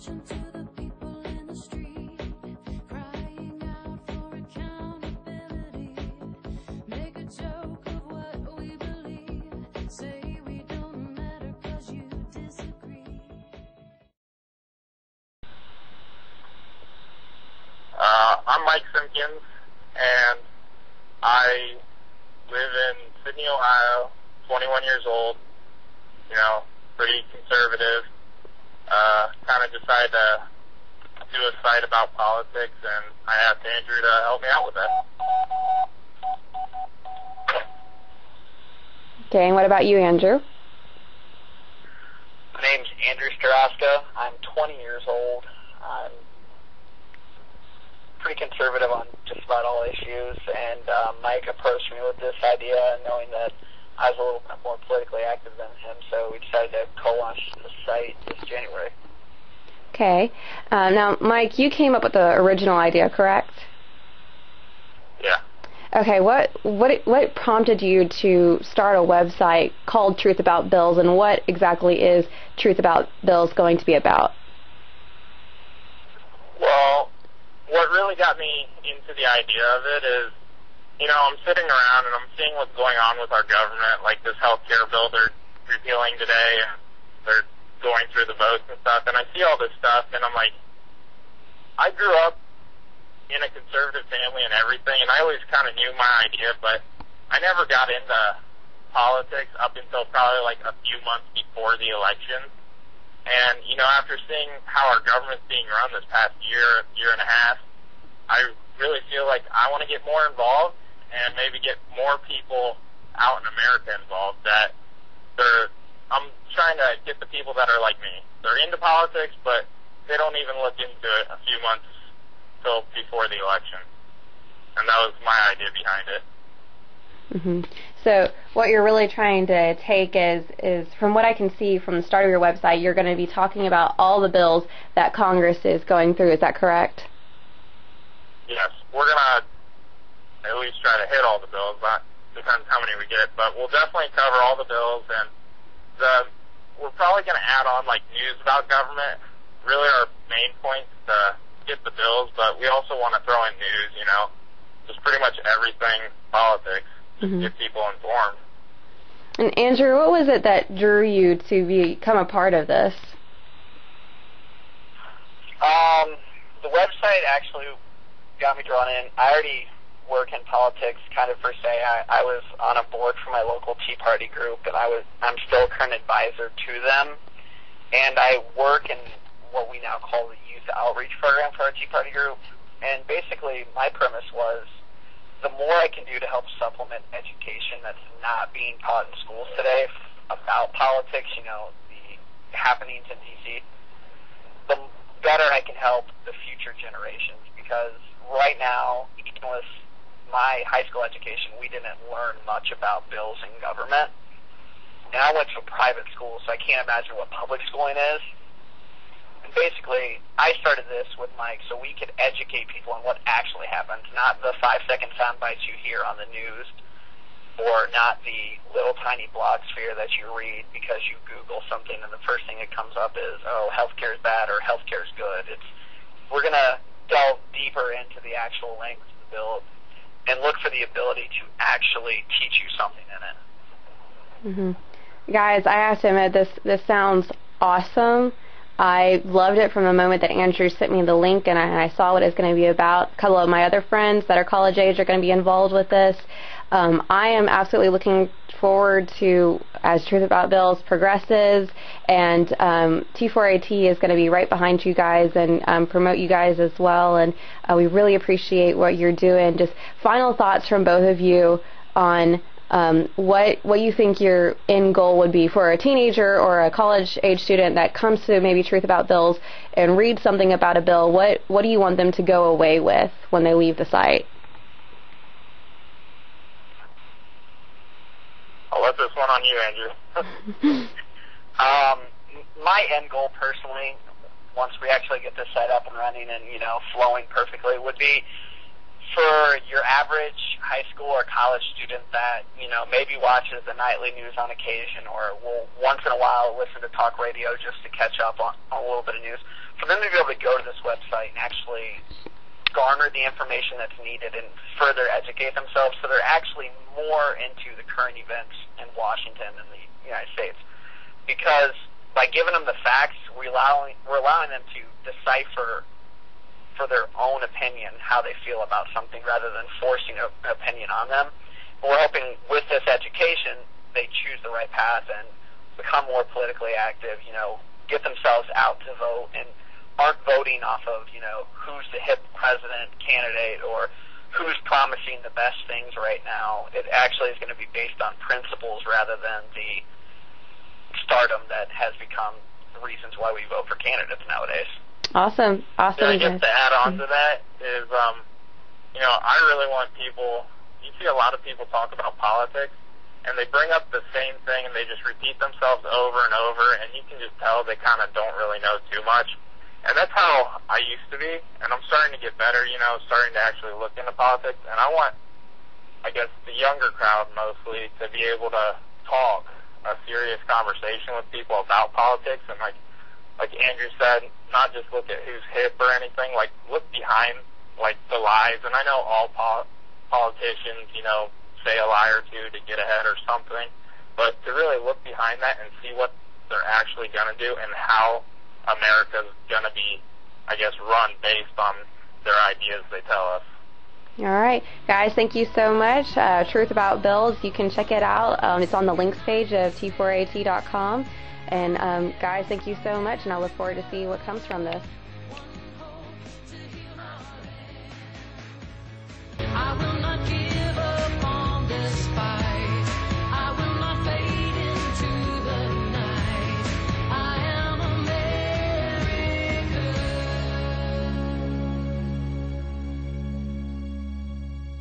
I'm Mike Simpkins, and I live in Sydney, Ohio, 21 years old, pretty conservative. Kind of decided to do a site about politics, and I asked Andrew to help me out with that. Okay, and what about you, Andrew? My name's Andrew Staraska. I'm 20 years old. I'm pretty conservative on just about all issues, and Mike approached me with this idea, knowing that I was a little bit more politically active than him, so we decided to co-launch the site this January. Okay. Now, Mike, you came up with the original idea, correct? Yeah. Okay, what prompted you to start a website called Truth About Bills, and what exactly is Truth About Bills going to be about? Well, what really got me into the idea of it is, I'm sitting around and I'm seeing what's going on with our government, like this health care bill they're repealing today, and they're going through the votes and stuff, and I see all this stuff, and I'm like, I grew up in a conservative family and everything, and I always kind of knew my idea, but I never got into politics up until probably like a few months before the election. And, after seeing how our government's being run this past year and a half, I really feel like I want to get more involved and maybe get more people out in America involved. I'm trying to get the people that are like me. They're into politics, but they don't even look into it a few months till before the election. And that was my idea behind it. Mm-hmm. So what you're really trying to take is, from what I can see from the start of your website, you're going to be talking about all the bills that Congress is going through. Is that correct? Yes. We're going to at least try to hit all the bills. That depends how many we get, but we'll definitely cover all the bills, and we're probably going to add on like news about government. Really our main point is to get the bills, but we also want to throw in news, just pretty much everything politics. Mm-hmm. Get people informed. And Andrew, what was it that drew you to become a part of this? The website actually got me drawn in. I already work in politics, kind of per se. I was on a board for my local T4AT group, and I'm still a current advisor to them. And I work in what we now call the youth outreach program for our T4AT group. And basically, my premise was, the more I can do to help supplement education that's not being taught in schools today about politics, the happenings in D.C., the better I can help the future generations. Because right now, even with my high school education, we didn't learn much about bills and government. And I went to a private school, so I can't imagine what public schooling is. And basically, I started this with Mike so we could educate people on what actually happens, not the 5-second sound bites you hear on the news, or not the little tiny blog sphere that you read because you Google something and the first thing that comes up is, oh, healthcare is bad or healthcare is good. We're going to delve deeper into the actual language of the bill and look for the ability to actually teach you something in it. Mm-hmm. Guys, I have to admit, this sounds awesome. I loved it from the moment that Andrew sent me the link and I saw what it's going to be about. A couple of my other friends that are college age are going to be involved with this. I am absolutely looking forward to, as Truth About Bills progresses, and T4AT is going to be right behind you guys and promote you guys as well, and we really appreciate what you're doing. Just final thoughts from both of you on what you think your end goal would be for a teenager or a college-age student that comes to maybe Truth About Bills and reads something about a bill. What do you want them to go away with when they leave the site? I'll let this one on you, Andrew. My end goal personally, once we actually get this site up and running and, flowing perfectly, would be for your average high school or college student that, maybe watches the nightly news on occasion or will once in a while listen to talk radio just to catch up on a little bit of news, for them to be able to go to this website and actually garner the information that's needed and further educate themselves so they're actually more into the current events in Washington and the United States. Because by giving them the facts, we're allowing them to decipher for their own opinion how they feel about something rather than forcing an opinion on them. We're hoping with this education, they choose the right path and become more politically active, get themselves out to vote and aren't voting off of, who's the hip president candidate or who's promising the best things right now. It actually is going to be based on principles rather than the stardom that has become the reasons why we vote for candidates nowadays. Awesome. Yeah, I guess to add on to that is, I really want people, you see a lot of people talk about politics, and they bring up the same thing, and they just repeat themselves over and over, and you can just tell they kind of don't really know too much. And that's how I used to be, and I'm starting to get better, starting to actually look into politics, and I want, I guess, the younger crowd mostly to be able to talk a serious conversation with people about politics, and like Andrew said, not just look at who's hip or anything, like look behind the lies. And I know all politicians, say a lie or two to get ahead or something, but to really look behind that and see what they're actually going to do and how America's going to be, I guess, run based on their ideas they tell us. All right. Guys, thank you so much. Truth About Bills, you can check it out. It's on the links page of T4AT.com. And guys, thank you so much, and I look forward to see what comes from this.